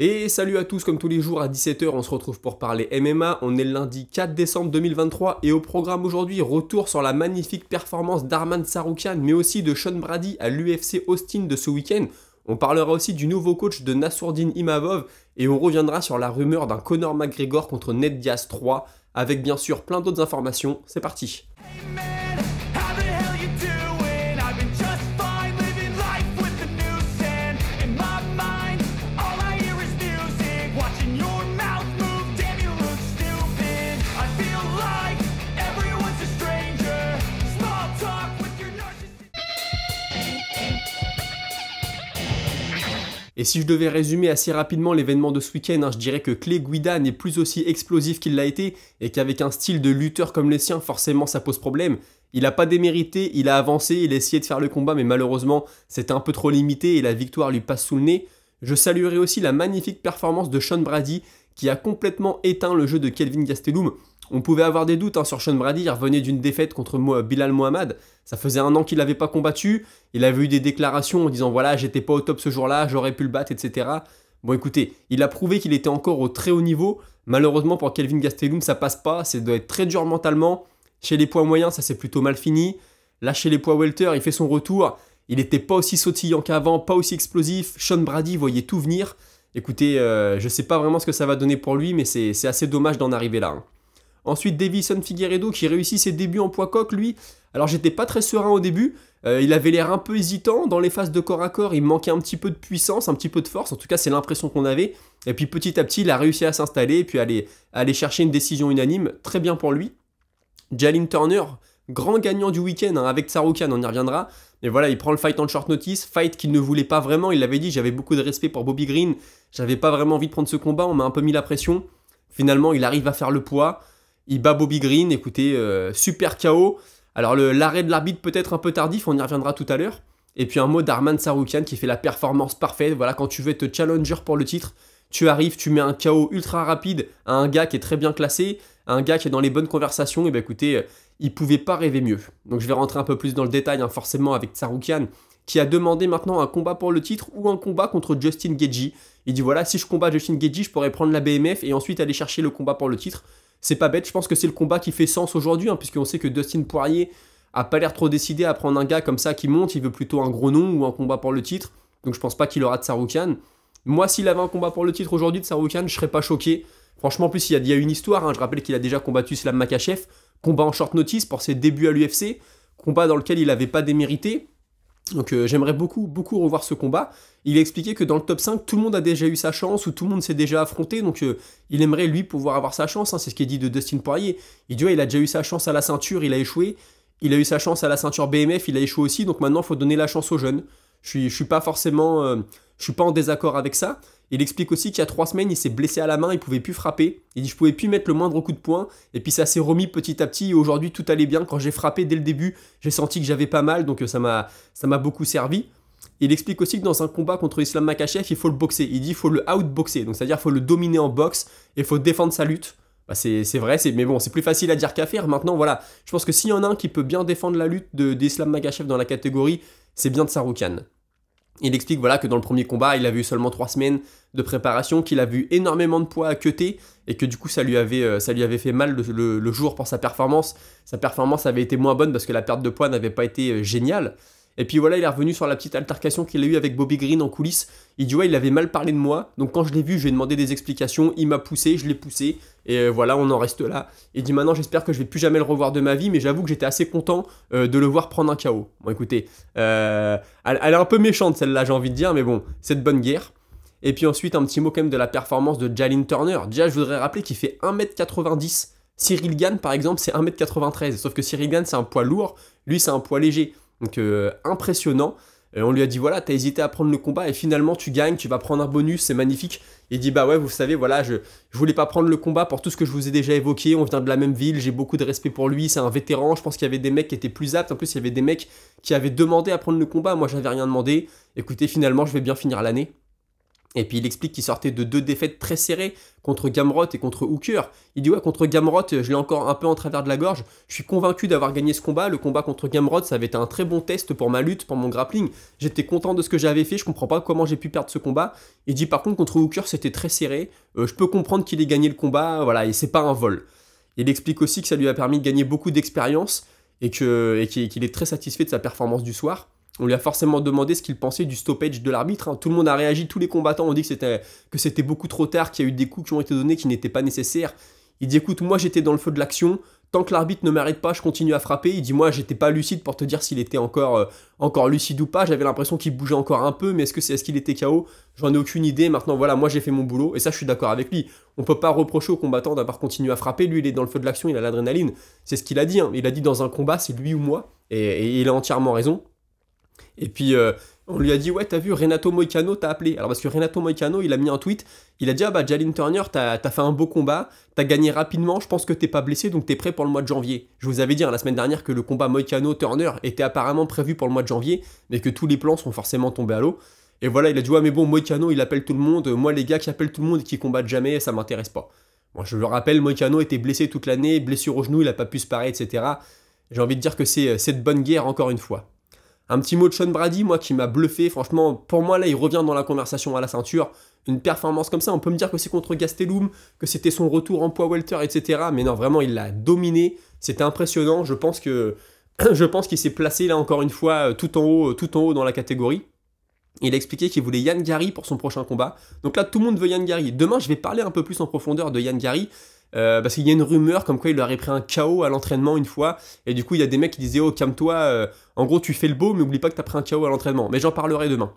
Et salut à tous, comme tous les jours à 17 h, on se retrouve pour parler MMA. On est le lundi 4 décembre 2023 et au programme aujourd'hui, retour sur la magnifique performance d'Arman Tsarukyan, mais aussi de Sean Brady à l'UFC Austin de ce week-end. On parlera aussi du nouveau coach de Nassourdine Imavov et on reviendra sur la rumeur d'un Conor McGregor contre Ned Diaz 3, avec bien sûr plein d'autres informations. C'est parti. Et si je devais résumer assez rapidement l'événement de ce week-end, je dirais que Clay Guida n'est plus aussi explosif qu'il l'a été, et qu'avec un style de lutteur comme le sien, forcément ça pose problème. Il n'a pas démérité, il a avancé, il a essayé de faire le combat, mais malheureusement c'était un peu trop limité et la victoire lui passe sous le nez. Je saluerai aussi la magnifique performance de Sean Brady, qui a complètement éteint le jeu de Kelvin Gastelum. On pouvait avoir des doutes sur Sean Brady, il revenait d'une défaite contre Bilal Mohamed. Ça faisait un an qu'il n'avait pas combattu, il avait eu des déclarations en disant voilà, j'étais pas au top ce jour-là, j'aurais pu le battre, etc. Bon écoutez, il a prouvé qu'il était encore au très haut niveau. Malheureusement pour Kelvin Gastelum, ça passe pas, ça doit être très dur mentalement. Chez les poids moyens, ça s'est plutôt mal fini. Là, chez les poids welter, il fait son retour. Il n'était pas aussi sautillant qu'avant, pas aussi explosif. Sean Brady voyait tout venir. Écoutez, je sais pas vraiment ce que ça va donner pour lui, mais c'est assez dommage d'en arriver là. Ensuite, Davison Figueiredo qui réussit ses débuts en poids coq, lui. Alors, j'étais pas très serein au début. Il avait l'air un peu hésitant dans les phases de corps à corps. Il manquait un petit peu de puissance, un petit peu de force. En tout cas, c'est l'impression qu'on avait. Et puis, petit à petit, il a réussi à s'installer et puis aller chercher une décision unanime. Très bien pour lui. Jalin Turner, grand gagnant du week-end avec Tsarukyan, on y reviendra. Mais voilà, il prend le fight en short notice. Fight qu'il ne voulait pas vraiment. Il l'avait dit, j'avais beaucoup de respect pour Bobby Green. J'avais pas vraiment envie de prendre ce combat. On m'a un peu mis la pression. Finalement, il arrive à faire le poids. Il bat Bobby Green, écoutez, super KO. Alors l'arrêt de l'arbitre peut-être un peu tardif, on y reviendra tout à l'heure. Et puis un mot d'Arman Tsarukyan qui fait la performance parfaite. Voilà, quand tu veux être challenger pour le titre, tu arrives, tu mets un KO ultra rapide à un gars qui est très bien classé, à un gars qui est dans les bonnes conversations. Et ben écoutez, il pouvait pas rêver mieux. Donc je vais rentrer un peu plus dans le détail, forcément avec Tsarukyan, qui a demandé maintenant un combat pour le titre ou un combat contre Justin Gaethje. Il dit voilà, si je combats Justin Gaethje, je pourrais prendre la BMF et ensuite aller chercher le combat pour le titre. C'est pas bête, je pense que c'est le combat qui fait sens aujourd'hui, puisqu'on sait que Dustin Poirier a pas l'air trop décidé à prendre un gars comme ça qui monte, il veut plutôt un gros nom ou un combat pour le titre, donc je pense pas qu'il aura de Tsarukyan. Moi, s'il avait un combat pour le titre aujourd'hui de Tsarukyan, je serais pas choqué. Franchement, en plus, il y a une histoire, je rappelle qu'il a déjà combattu Islam Makhachev, combat en short notice pour ses débuts à l'UFC, combat dans lequel il avait pas démérité. Donc j'aimerais beaucoup revoir ce combat. Il a expliqué que dans le top 5, tout le monde a déjà eu sa chance ou tout le monde s'est déjà affronté. Donc il aimerait lui pouvoir avoir sa chance. C'est ce qu'il dit de Dustin Poirier. Il dit ouais, il a déjà eu sa chance à la ceinture, il a échoué. Il a eu sa chance à la ceinture BMF, il a échoué aussi. Donc maintenant, il faut donner la chance aux jeunes. Je suis pas forcément... je suis pas en désaccord avec ça. Il explique aussi qu'il y a 3 semaines, il s'est blessé à la main, il pouvait plus frapper. Il dit je pouvais plus mettre le moindre coup de poing. Et puis ça s'est remis petit à petit. Et aujourd'hui, tout allait bien. Quand j'ai frappé dès le début, j'ai senti que j'avais pas mal. Donc ça m'a beaucoup servi. Il explique aussi que dans un combat contre Islam Makhachev, il faut le boxer. Il dit il faut le outboxer. Donc c'est-à-dire il faut le dominer en boxe et il faut défendre sa lutte. Bah c'est vrai, mais bon, c'est plus facile à dire qu'à faire. Maintenant, voilà, je pense que s'il y en a un qui peut bien défendre la lutte d'Islam Makhachev dans la catégorie, c'est bien Tsarukyan. Il explique voilà, que dans le premier combat, il avait eu seulement 3 semaines de préparation, qu'il avait eu énormément de poids à cutter et que du coup ça lui avait fait mal le jour pour sa performance. Sa performance avait été moins bonne parce que la perte de poids n'avait pas été géniale. Et puis voilà, il est revenu sur la petite altercation qu'il a eue avec Bobby Green en coulisses. Il dit ouais, il avait mal parlé de moi. Donc quand je l'ai vu, je lui ai demandé des explications. Il m'a poussé, je l'ai poussé. Et voilà, on en reste là. Il dit maintenant, j'espère que je vais plus jamais le revoir de ma vie. Mais j'avoue que j'étais assez content de le voir prendre un KO. Bon écoutez, elle est un peu méchante celle-là, j'ai envie de dire. Mais bon, c'est de bonne guerre. Et puis ensuite, un petit mot quand même de la performance de Jalin Turner. Déjà, je voudrais rappeler qu'il fait 1m90. Cyril Gane, par exemple, c'est 1m93. Sauf que Cyril Gane, c'est un poids lourd. Lui, c'est un poids léger. Donc impressionnant. On lui a dit voilà, t'as hésité à prendre le combat et finalement tu gagnes, tu vas prendre un bonus, c'est magnifique. Il dit bah ouais, vous savez, voilà, je voulais pas prendre le combat pour tout ce que je vous ai déjà évoqué, on vient de la même ville, j'ai beaucoup de respect pour lui, c'est un vétéran, je pense qu'il y avait des mecs qui étaient plus aptes, en plus il y avait des mecs qui avaient demandé à prendre le combat, moi j'avais rien demandé. Écoutez, finalement je vais bien finir l'année. Et puis il explique qu'il sortait de 2 défaites très serrées contre Gamrot et contre Hooker. Il dit ouais, contre Gamrot, je l'ai encore un peu en travers de la gorge. Je suis convaincu d'avoir gagné ce combat. Le combat contre Gamrot, ça avait été un très bon test pour ma lutte, pour mon grappling. J'étais content de ce que j'avais fait. Je comprends pas comment j'ai pu perdre ce combat. Il dit par contre contre Hooker, c'était très serré. Je peux comprendre qu'il ait gagné le combat. Voilà, et c'est pas un vol. Il explique aussi que ça lui a permis de gagner beaucoup d'expérience et qu'il est très satisfait de sa performance du soir. On lui a forcément demandé ce qu'il pensait du stoppage de l'arbitre. Hein. Tout le monde a réagi, tous les combattants ont dit que c'était beaucoup trop tard, qu'il y a eu des coups qui ont été donnés qui n'étaient pas nécessaires. Il dit écoute, moi j'étais dans le feu de l'action, tant que l'arbitre ne m'arrête pas, je continue à frapper. Il dit moi j'étais pas lucide pour te dire s'il était encore lucide ou pas, j'avais l'impression qu'il bougeait encore un peu, mais est-ce qu'il était KO? J'en ai aucune idée. Maintenant voilà, moi j'ai fait mon boulot et ça je suis d'accord avec lui. On peut pas reprocher au combattant d'avoir continué à frapper, lui il est dans le feu de l'action, il a l'adrénaline. C'est ce qu'il a dit, hein. Il a dit dans un combat c'est lui ou moi et il a entièrement raison. Et puis on lui a dit ouais t'as vu Renato Moicano t'a appelé. Alors parce que Renato Moicano il a mis un tweet, il a dit ah bah Jalin Turner t'as fait un beau combat, t'as gagné rapidement, je pense que t'es pas blessé donc t'es prêt pour le mois de janvier. Je vous avais dit la semaine dernière que le combat Moicano-Turner était apparemment prévu pour le mois de janvier, mais que tous les plans sont forcément tombés à l'eau. Et voilà il a dit ouais mais bon Moicano il appelle tout le monde, moi les gars qui appellent tout le monde et qui combattent jamais ça m'intéresse pas. Bon je le rappelle Moicano était blessé toute l'année, blessure au genou, il a pas pu se parer etc. J'ai envie de dire que c'est de bonne guerre encore une fois. Un petit mot de Sean Brady, moi, qui m'a bluffé. Franchement, pour moi, là, il revient dans la conversation à la ceinture. Une performance comme ça, on peut me dire que c'est contre Gastelum, que c'était son retour en poids welter, etc. Mais non, vraiment, il l'a dominé. C'était impressionnant. Je pense qu'il s'est placé, là, encore une fois, tout en haut dans la catégorie. Il a expliqué qu'il voulait Yann Gary pour son prochain combat. Donc là, tout le monde veut Yann Gary. Demain, je vais parler un peu plus en profondeur de Yann Gary. Parce qu'il y a une rumeur comme quoi il lui aurait pris un KO à l'entraînement une fois, et du coup il y a des mecs qui disaient oh calme-toi, en gros tu fais le beau mais oublie pas que t'as pris un KO à l'entraînement, mais j'en parlerai demain.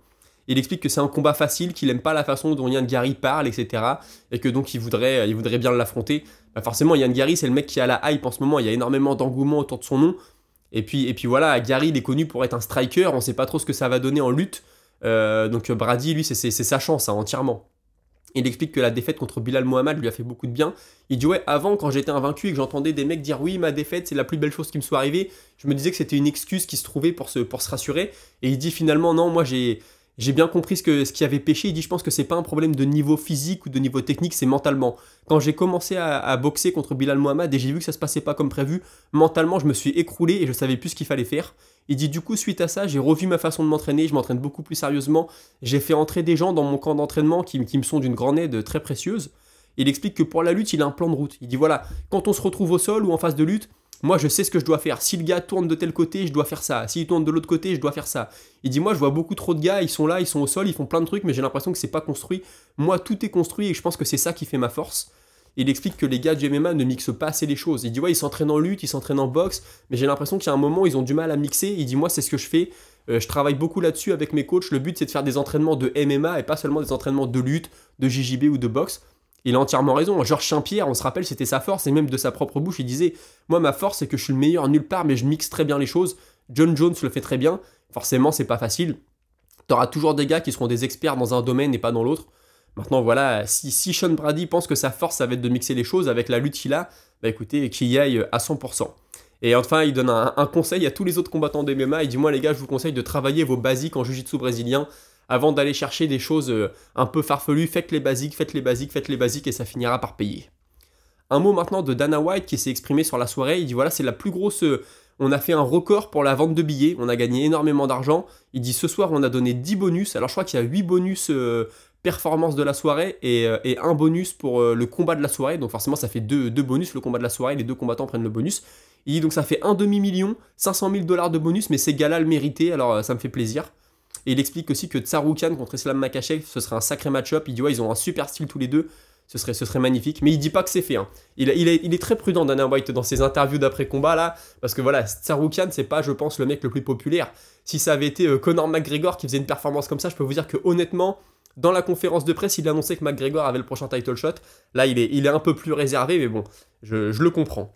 Il explique que c'est un combat facile, qu'il aime pas la façon dont Yann Gary parle, etc. Et que donc il voudrait bien l'affronter. Bah forcément Yann Gary c'est le mec qui a la hype en ce moment, il y a énormément d'engouement autour de son nom, et puis voilà, Gary il est connu pour être un striker, on sait pas trop ce que ça va donner en lutte, donc Brady lui c'est sa chance hein, entièrement. Il explique que la défaite contre Bilal Mohamed lui a fait beaucoup de bien. Il dit ouais, avant quand j'étais invaincu et que j'entendais des mecs dire oui ma défaite c'est la plus belle chose qui me soit arrivée, je me disais que c'était une excuse qui se trouvait pour se rassurer. Et il dit finalement non, moi j'ai bien compris ce qui avait péché. Il dit je pense que c'est pas un problème de niveau physique ou de niveau technique, c'est mentalement. Quand j'ai commencé à boxer contre Bilal Mohamed et j'ai vu que ça se passait pas comme prévu, mentalement je me suis écroulé et je savais plus ce qu'il fallait faire. Il dit du coup suite à ça j'ai revu ma façon de m'entraîner, je m'entraîne beaucoup plus sérieusement, j'ai fait entrer des gens dans mon camp d'entraînement qui me sont d'une grande aide très précieuse. Il explique que pour la lutte il a un plan de route. Il dit voilà, quand on se retrouve au sol ou en phase de lutte, moi je sais ce que je dois faire. Si le gars tourne de tel côté, je dois faire ça. S'il tourne de l'autre côté, je dois faire ça. Il dit moi je vois beaucoup trop de gars, ils sont là, ils sont au sol, ils font plein de trucs mais j'ai l'impression que c'est pas construit. Moi tout est construit et je pense que c'est ça qui fait ma force. Il explique que les gars du MMA ne mixent pas assez les choses. Il dit ouais ils s'entraînent en lutte, ils s'entraînent en boxe, mais j'ai l'impression qu'il y a un moment ils ont du mal à mixer. Il dit moi c'est ce que je fais, je travaille beaucoup là-dessus avec mes coachs. Le but c'est de faire des entraînements de MMA et pas seulement des entraînements de lutte, de JJB ou de boxe. Il a entièrement raison. Georges Saint-Pierre, on se rappelle, c'était sa force et même de sa propre bouche il disait moi ma force c'est que je suis le meilleur nulle part mais je mixe très bien les choses. John Jones le fait très bien. Forcément c'est pas facile. T'auras toujours des gars qui seront des experts dans un domaine et pas dans l'autre. Maintenant, voilà, si Sean Brady pense que sa force, ça va être de mixer les choses avec la lutte qu'il a, bah écoutez, qu'il y aille à 100%. Et enfin, il donne un conseil à tous les autres combattants de MMA. Il dit, moi les gars, je vous conseille de travailler vos basiques en jiu-jitsu brésilien avant d'aller chercher des choses un peu farfelues. Faites les basiques, faites les basiques, faites les basiques et ça finira par payer. Un mot maintenant de Dana White qui s'est exprimé sur la soirée. Il dit, voilà, c'est la plus grosse... on a fait un record pour la vente de billets, on a gagné énormément d'argent. Il dit, ce soir, on a donné 10 bonus. Alors, je crois qu'il y a 8 bonus... performance de la soirée et un bonus pour le combat de la soirée, donc forcément ça fait deux bonus, le combat de la soirée, les deux combattants prennent le bonus. Il dit donc ça fait un demi-million, 500 000 $ de bonus, mais ces gars-là le méritaient, alors ça me fait plaisir. Et il explique aussi que Tsarukyan contre Islam Makhachev, ce serait un sacré match-up. Il dit ouais ils ont un super style tous les deux, ce serait magnifique, mais il dit pas que c'est fait. Hein. Il est très prudent Dana White dans ses interviews d'après-combat là, parce que voilà, Tsarukyan c'est pas je pense le mec le plus populaire. Si ça avait été Conor McGregor qui faisait une performance comme ça, je peux vous dire que honnêtement, dans la conférence de presse, il annonçait que McGregor avait le prochain title shot. Là, il est un peu plus réservé, mais bon, je le comprends.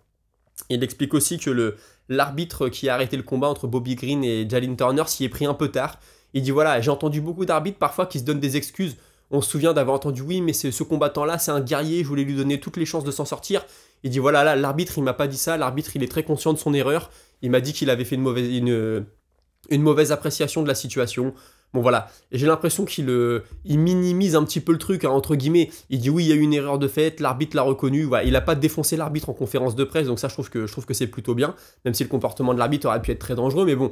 Il explique aussi que l'arbitre qui a arrêté le combat entre Bobby Green et Jalin Turner s'y est pris un peu tard. Il dit voilà, j'ai entendu beaucoup d'arbitres parfois qui se donnent des excuses. On se souvient d'avoir entendu oui, mais ce combattant-là, c'est un guerrier, je voulais lui donner toutes les chances de s'en sortir. Il dit voilà, là, l'arbitre, il m'a pas dit ça. L'arbitre, il est très conscient de son erreur. Il m'a dit qu'il avait fait une mauvaise appréciation de la situation. Bon voilà, et j'ai l'impression il minimise un petit peu le truc, hein, entre guillemets. Il dit oui, il y a eu une erreur de fait, l'arbitre l'a reconnu. Voilà, il n'a pas défoncé l'arbitre en conférence de presse, donc ça je trouve que c'est plutôt bien, même si le comportement de l'arbitre aurait pu être très dangereux. Mais bon,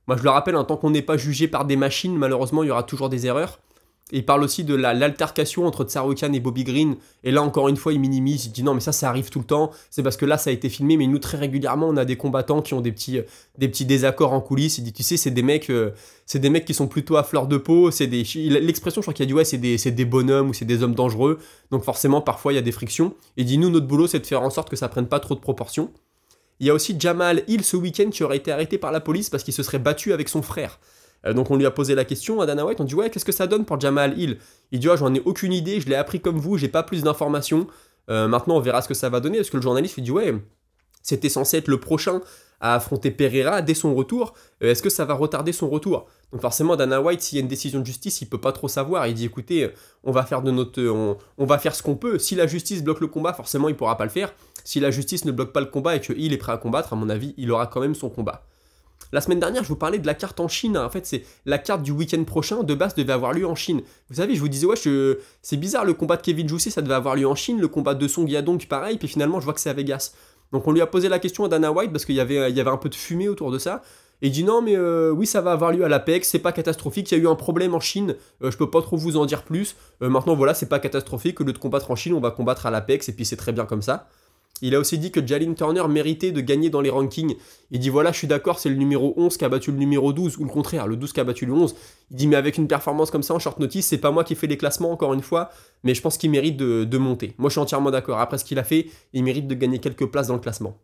moi je le rappelle, hein, tant qu'on n'est pas jugé par des machines, malheureusement il y aura toujours des erreurs. Et il parle aussi de l'altercation entre Tsarukyan et Bobby Green. Et là, encore une fois, il minimise. Il dit non, mais ça arrive tout le temps. C'est parce que là, ça a été filmé. Mais nous, très régulièrement, on a des combattants qui ont des petits désaccords en coulisses. Il dit, tu sais, c'est des mecs qui sont plutôt à fleur de peau. L'expression, je crois qu'il a dit, ouais, c'est des bonhommes ou c'est des hommes dangereux. Donc forcément, parfois, il y a des frictions. Il dit, nous, notre boulot, c'est de faire en sorte que ça prenne pas trop de proportions. Il y a aussi Jamal Hill ce week-end qui aurait été arrêté par la police parce qu'il se serait battu avec son frère. Donc on lui a posé la question à Dana White, on dit ouais, qu'est-ce que ça donne pour Jamal Hill? Il dit ouais, j'en ai aucune idée, je l'ai appris comme vous, j'ai pas plus d'informations. Maintenant on verra ce que ça va donner, parce que le journaliste lui dit ouais, c'était censé être le prochain à affronter Pereira dès son retour, est-ce que ça va retarder son retour? Donc forcément Dana White, s'il y a une décision de justice, il peut pas trop savoir, il dit écoutez, on va faire on va faire ce qu'on peut, si la justice bloque le combat, forcément il pourra pas le faire, si la justice ne bloque pas le combat et que Hill est prêt à combattre, à mon avis, il aura quand même son combat. La semaine dernière, je vous parlais de la carte en Chine. En fait, c'est la carte du week-end prochain. De base, devait avoir lieu en Chine. Vous savez, je vous disais, ouais, c'est bizarre, le combat de Kevin Jousset, ça devait avoir lieu en Chine. Le combat de Song Yadong, pareil. Puis finalement, je vois que c'est à Vegas. Donc, on lui a posé la question à Dana White parce qu'il y avait un peu de fumée autour de ça. Et il dit non, mais oui, ça va avoir lieu à l'Apex. C'est pas catastrophique. Il y a eu un problème en Chine. Je peux pas trop vous en dire plus. Maintenant, voilà, c'est pas catastrophique. Au lieu de combattre en Chine, on va combattre à l'Apex. Et puis, c'est très bien comme ça. Il a aussi dit que Jalin Turner méritait de gagner dans les rankings. Il dit voilà, je suis d'accord, c'est le numéro 11 qui a battu le numéro 12, ou le contraire, le 12 qui a battu le 11. Il dit mais avec une performance comme ça en short notice, c'est pas moi qui fais les classements encore une fois, mais je pense qu'il mérite de monter. Moi je suis entièrement d'accord, après ce qu'il a fait, il mérite de gagner quelques places dans le classement.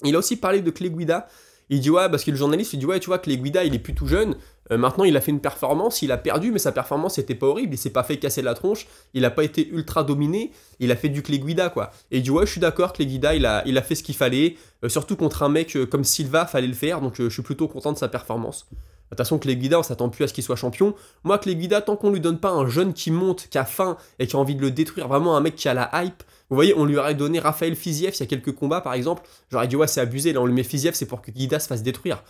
Il a aussi parlé de Clay Guida. Il dit ouais, parce que le journaliste il dit ouais, tu vois, Clay Guida il est plus tout jeune, maintenant il a fait une performance, il a perdu, mais sa performance était pas horrible, il s'est pas fait casser la tronche, il a pas été ultra dominé, il a fait du Clay Guida quoi. Et il dit ouais, je suis d'accord, Clay Guida il a fait ce qu'il fallait, surtout contre un mec comme Silva, fallait le faire, donc je suis plutôt content de sa performance. De toute façon, Clay Guida, on s'attend plus à ce qu'il soit champion. Moi, Clay Guida, tant qu'on lui donne pas un jeune qui monte, qui a faim et qui a envie de le détruire, vraiment un mec qui a la hype. Vous voyez, on lui aurait donné Raphaël Fiziev il y a quelques combats, par exemple. J'aurais dit, ouais, c'est abusé. Là, on lui met Fiziev, c'est pour que Guida se fasse détruire.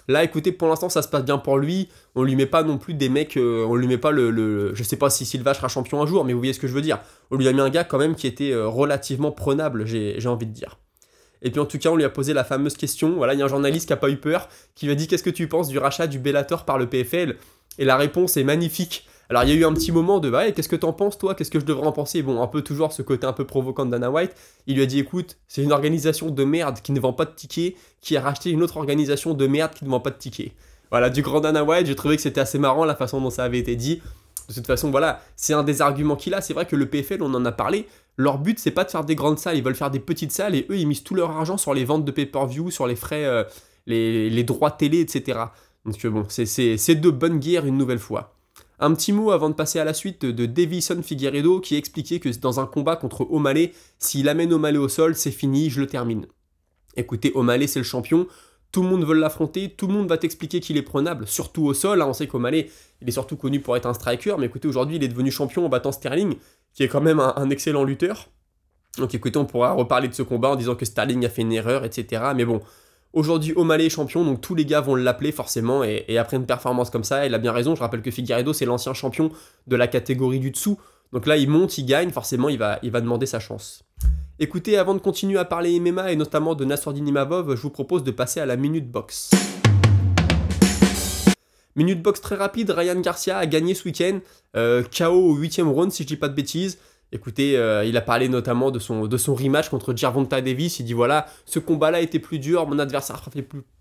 Là, écoutez, pour l'instant, ça se passe bien pour lui. On lui met pas non plus des mecs. On lui met pas je sais pas si Silva sera champion un jour, mais vous voyez ce que je veux dire. On lui a mis un gars quand même qui était relativement prenable, j'ai envie de dire. Et puis en tout cas, on lui a posé la fameuse question. Voilà, il y a un journaliste qui n'a pas eu peur, qui lui a dit qu'est-ce que tu penses du rachat du Bellator par le PFL? Et la réponse est magnifique. Alors il y a eu un petit moment de ouais, qu'est-ce que t'en penses toi? Qu'est-ce que je devrais en penser? Bon, un peu toujours ce côté un peu provoquant de Dana White. Il lui a dit écoute, c'est une organisation de merde qui ne vend pas de tickets, qui a racheté une autre organisation de merde qui ne vend pas de tickets. Voilà, du grand Dana White, j'ai trouvé que c'était assez marrant la façon dont ça avait été dit. De toute façon, voilà, c'est un des arguments qu'il a. C'est vrai que le PFL, on en a parlé. Leur but, c'est pas de faire des grandes salles, ils veulent faire des petites salles et eux, ils misent tout leur argent sur les ventes de pay-per-view, sur les frais, les droits télé, etc. Donc bon, c'est de bonne guerre une nouvelle fois. Un petit mot avant de passer à la suite de Davison Figueiredo qui expliquait que dans un combat contre O'Malley, s'il amène O'Malley au sol, c'est fini, je le termine. Écoutez, O'Malley, c'est le champion. Tout le monde veut l'affronter, tout le monde va t'expliquer qu'il est prenable, surtout au sol. Hein, on sait qu'O'Malley, il est surtout connu pour être un striker, mais écoutez, aujourd'hui, il est devenu champion en battant Sterling, qui est quand même un excellent lutteur. Donc écoutez, on pourra reparler de ce combat en disant que Sterling a fait une erreur, etc. Mais bon, aujourd'hui, O'Malley est champion, donc tous les gars vont l'appeler forcément, et après une performance comme ça, il a bien raison. Je rappelle que Figueiredo, c'est l'ancien champion de la catégorie du dessous. Donc là, il monte, il gagne, forcément, il va demander sa chance. Écoutez, avant de continuer à parler MMA et notamment de Nassourdine Imavov, je vous propose de passer à la Minute Box. Minute Box très rapide, Ryan Garcia a gagné ce week-end, KO au 8e round si je dis pas de bêtises. Écoutez, il a parlé notamment de son rematch contre Gervonta Davis, il dit voilà, ce combat-là était plus dur, mon adversaire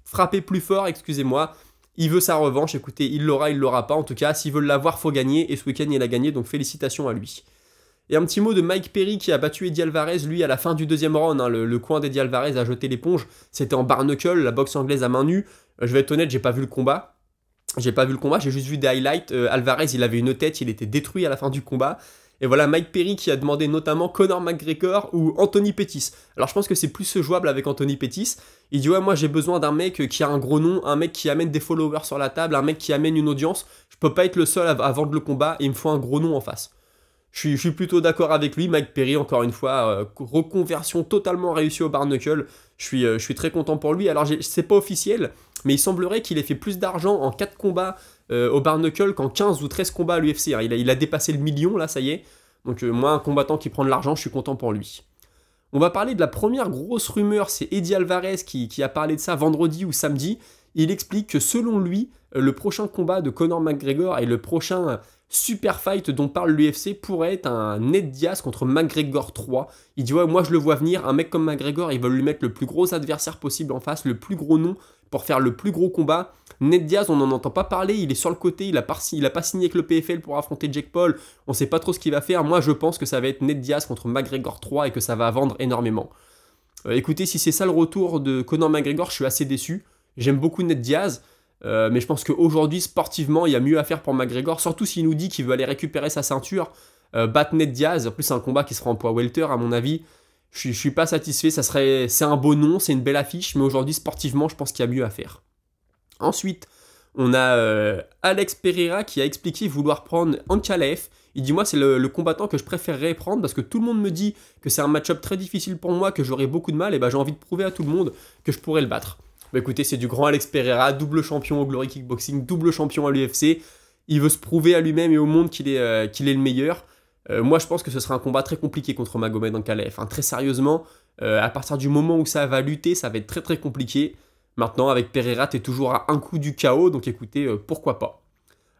frappait plus fort, excusez-moi. Il veut sa revanche, écoutez, il l'aura pas, en tout cas, s'il veut l'avoir, faut gagner, et ce week-end il a gagné, donc félicitations à lui. Et un petit mot de Mike Perry qui a battu Eddie Alvarez, lui, à la fin du deuxième round. Hein, le coin d'Eddie Alvarez a jeté l'éponge. C'était en bare knuckle, la boxe anglaise à main nue. Je vais être honnête, j'ai pas vu le combat. J'ai juste vu des highlights. Alvarez, il avait une tête, il était détruit à la fin du combat. Et voilà, Mike Perry qui a demandé notamment Conor McGregor ou Anthony Pettis. Alors je pense que c'est plus jouable avec Anthony Pettis. Il dit ouais, moi j'ai besoin d'un mec qui a un gros nom, un mec qui amène des followers sur la table, un mec qui amène une audience. Je peux pas être le seul à vendre le combat et il me faut un gros nom en face. Je suis plutôt d'accord avec lui. Mike Perry, encore une fois, reconversion totalement réussie au bare knuckle. Je suis très content pour lui. Alors, c'est pas officiel, mais il semblerait qu'il ait fait plus d'argent en 4 combats au bare knuckle qu'en 15 ou 13 combats à l'UFC. Hein. Il a dépassé le million là, ça y est. Donc moi, un combattant qui prend de l'argent, je suis content pour lui. On va parler de la première grosse rumeur, c'est Eddie Alvarez qui a parlé de ça vendredi ou samedi. Il explique que selon lui, le prochain combat de Conor McGregor et le prochain super fight dont parle l'UFC pourrait être un Ned Diaz contre McGregor 3. Il dit ouais, moi je le vois venir, un mec comme McGregor, ils veulent lui mettre le plus gros adversaire possible en face, le plus gros nom pour faire le plus gros combat. Ned Diaz, on n'en entend pas parler, il est sur le côté, il a pas signé avec le PFL pour affronter Jake Paul, on sait pas trop ce qu'il va faire. Moi je pense que ça va être Ned Diaz contre McGregor 3 et que ça va vendre énormément. Écoutez, si c'est ça le retour de Conor McGregor, je suis assez déçu. J'aime beaucoup Ned Diaz, mais je pense qu'aujourd'hui, sportivement, il y a mieux à faire pour McGregor, surtout s'il nous dit qu'il veut aller récupérer sa ceinture, battre Ned Diaz. En plus, c'est un combat qui sera en poids welter, à mon avis. Je suis pas satisfait, c'est un beau nom, c'est une belle affiche, mais aujourd'hui, sportivement, je pense qu'il y a mieux à faire. Ensuite, on a Alex Pereira qui a expliqué vouloir prendre Ankalaev. Il dit moi c'est le combattant que je préférerais prendre parce que tout le monde me dit que c'est un match-up très difficile pour moi, que j'aurai beaucoup de mal, et ben j'ai envie de prouver à tout le monde que je pourrais le battre. Bah écoutez, c'est du grand Alex Pereira, double champion au Glory Kickboxing, double champion à l'UFC. Il veut se prouver à lui-même et au monde qu'il est le meilleur. Moi je pense que ce sera un combat très compliqué contre Magomed Ankalaev. Hein. Très sérieusement, à partir du moment où ça va lutter, ça va être très très compliqué. Maintenant, avec Pereira, t'es toujours à un coup du KO, donc écoutez, pourquoi pas.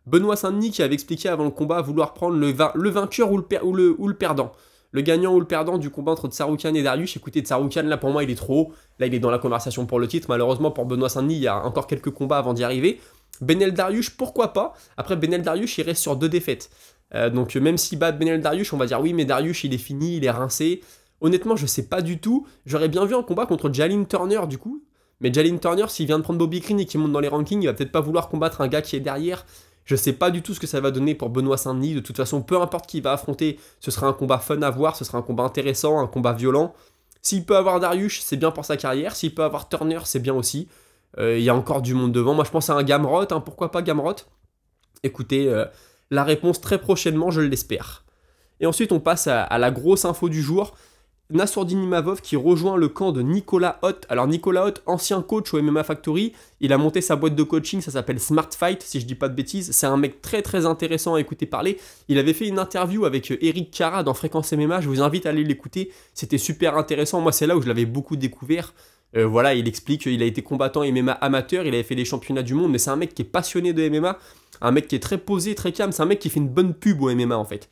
Benoît Saint-Denis qui avait expliqué avant le combat vouloir prendre le vainqueur ou le perdant. Le gagnant ou le perdant du combat entre Tsarukyan et Dariush. Écoutez, Tsarukyan, là pour moi, il est trop haut. Là, il est dans la conversation pour le titre. Malheureusement, pour Benoît Saint-Denis, il y a encore quelques combats avant d'y arriver. Benel Dariush, pourquoi pas. Après, Benel Dariush, il reste sur 2 défaites. Donc même s'il bat Benel Dariush, on va dire oui, mais Dariush, il est fini, il est rincé. Honnêtement, je sais pas du tout. J'aurais bien vu un combat contre Jalin Turner, du coup. Mais Jalin Turner, s'il vient de prendre Bobby Green et qu'il monte dans les rankings, il va peut-être pas vouloir combattre un gars qui est derrière. Je sais pas du tout ce que ça va donner pour Benoît Saint-Denis. De toute façon, peu importe qui va affronter, ce sera un combat fun à voir, ce sera un combat intéressant, un combat violent. S'il peut avoir Dariush, c'est bien pour sa carrière. S'il peut avoir Turner, c'est bien aussi. Il y a encore du monde devant. Moi, je pense à un Gamrot. Hein, pourquoi pas Gamrot? Écoutez, la réponse très prochainement, je l'espère. Et ensuite, on passe à la grosse info du jour. Nassourdine Imavov qui rejoint le camp de Nicolas Hoth. Alors Nicolas Hoth, ancien coach au MMA Factory, il a monté sa boîte de coaching, ça s'appelle Smart Fight, si je dis pas de bêtises. C'est un mec très très intéressant à écouter parler. Il avait fait une interview avec Eric Cara dans Fréquence MMA, je vous invite à aller l'écouter. C'était super intéressant, moi c'est là où je l'avais beaucoup découvert. Voilà, il explique qu'il a été combattant MMA amateur, il avait fait les championnats du monde, mais c'est un mec qui est passionné de MMA, un mec qui est très posé, très calme, c'est un mec qui fait une bonne pub au MMA en fait.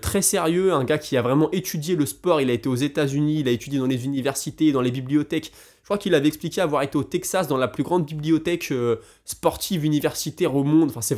Très sérieux, un gars qui a vraiment étudié le sport, il a été aux États-Unis, il a étudié dans les universités, dans les bibliothèques. Je crois qu'il avait expliqué avoir été au Texas dans la plus grande bibliothèque sportive universitaire au monde. Enfin, c'est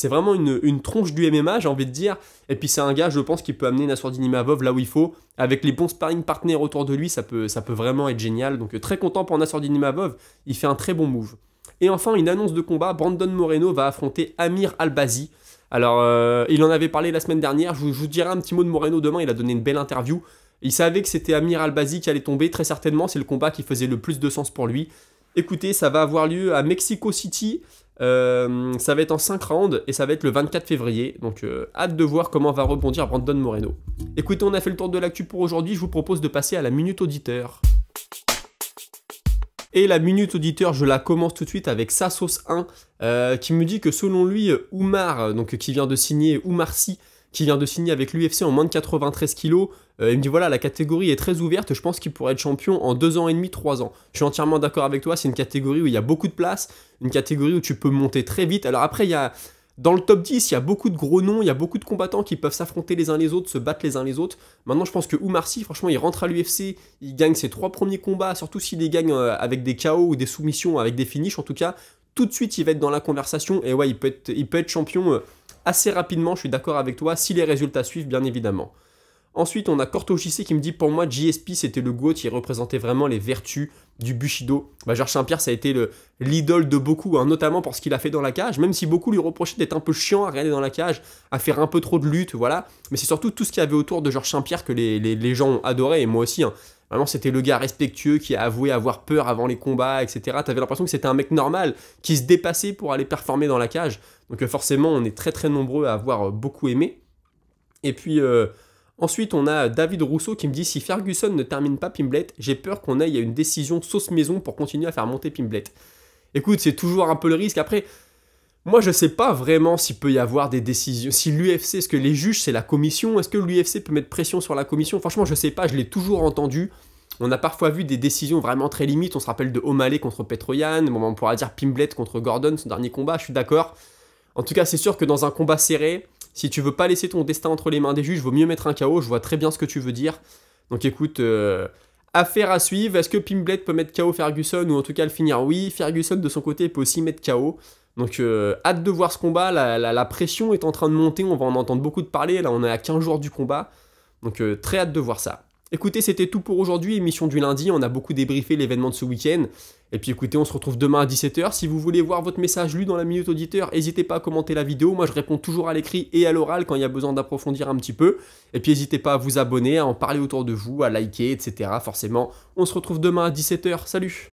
vraiment une tronche du MMA, j'ai envie de dire. Et puis c'est un gars, je pense, qui peut amener Nassourdine Imavov là où il faut. Avec les bons sparring partners autour de lui, ça peut vraiment être génial. Donc très content pour Nassourdine Imavov, il fait un très bon move. Et enfin, une annonce de combat, Brandon Moreno va affronter Amir Albazi. Alors, il en avait parlé la semaine dernière, je vous dirai un petit mot de Moreno demain, il a donné une belle interview. Il savait que c'était Amir Albazi qui allait tomber, très certainement, c'est le combat qui faisait le plus de sens pour lui. Écoutez, ça va avoir lieu à Mexico City, ça va être en 5 rounds et ça va être le 24 février. Donc, hâte de voir comment va rebondir Brandon Moreno. Écoutez, on a fait le tour de l'actu pour aujourd'hui, je vous propose de passer à la Minute Auditeur. Et la Minute Auditeur, je la commence tout de suite avec Sassos1, qui me dit que selon lui, Oumar, donc qui vient de signer, Oumar Sy, qui vient de signer avec l'UFC en moins de 93 kg, il me dit voilà, la catégorie est très ouverte, je pense qu'il pourrait être champion en 2 ans et demi, 3 ans. Je suis entièrement d'accord avec toi, c'est une catégorie où il y a beaucoup de place, une catégorie où tu peux monter très vite. Alors après, il y a... Dans le top 10, il y a beaucoup de gros noms, il y a beaucoup de combattants qui peuvent s'affronter les uns les autres, se battre les uns les autres. Maintenant, je pense que Oumar Sy, franchement, il rentre à l'UFC, il gagne ses 3 premiers combats, surtout s'il les gagne avec des KO ou des soumissions, avec des finishes en tout cas. Tout de suite, il va être dans la conversation et ouais, il peut être champion assez rapidement, je suis d'accord avec toi, si les résultats suivent, bien évidemment. Ensuite, on a Korto JC qui me dit pour moi, GSP c'était le GOAT, il représentait vraiment les vertus du Bushido. Georges Saint-Pierre, ça a été l'idole de beaucoup, hein, notamment pour ce qu'il a fait dans la cage, même si beaucoup lui reprochaient d'être un peu chiant à regarder dans la cage, à faire un peu trop de lutte, voilà. Mais c'est surtout tout ce qu'il y avait autour de Georges Saint-Pierre que les gens ont adoré, et moi aussi. Hein. Vraiment, c'était le gars respectueux qui a avoué avoir peur avant les combats, etc. T'avais l'impression que c'était un mec normal qui se dépassait pour aller performer dans la cage. Donc forcément, on est très très nombreux à avoir beaucoup aimé. Et puis... Ensuite, on a David Rousseau qui me dit « Si Ferguson ne termine pas Pimblet, j'ai peur qu'on aille à une décision sauce maison pour continuer à faire monter Pimblet. » Écoute, c'est toujours un peu le risque. Après, moi, je sais pas vraiment s'il peut y avoir des décisions. Si l'UFC, est-ce que les juges, c'est la commission? Est-ce que l'UFC peut mettre pression sur la commission? Franchement, je sais pas, je l'ai toujours entendu. On a parfois vu des décisions vraiment très limites. On se rappelle de O'Malley contre Petroyan. Bon, on pourra dire Pimblet contre Gordon, son dernier combat, je suis d'accord. En tout cas, c'est sûr que dans un combat serré, si tu veux pas laisser ton destin entre les mains des juges, vaut mieux mettre un KO. Je vois très bien ce que tu veux dire. Donc écoute, affaire à suivre. Est-ce que Pimblet peut mettre KO Ferguson ou en tout cas le finir? Oui, Ferguson de son côté peut aussi mettre KO. Donc hâte de voir ce combat, la pression est en train de monter, on va en entendre beaucoup de parler, là on est à 15 jours du combat, donc très hâte de voir ça. Écoutez, c'était tout pour aujourd'hui, émission du lundi, on a beaucoup débriefé l'événement de ce week-end, et puis écoutez, on se retrouve demain à 17 h, si vous voulez voir votre message lu dans la Minute Auditeur, n'hésitez pas à commenter la vidéo, moi je réponds toujours à l'écrit et à l'oral quand il y a besoin d'approfondir un petit peu, et puis n'hésitez pas à vous abonner, à en parler autour de vous, à liker, etc. Forcément, on se retrouve demain à 17 h, salut!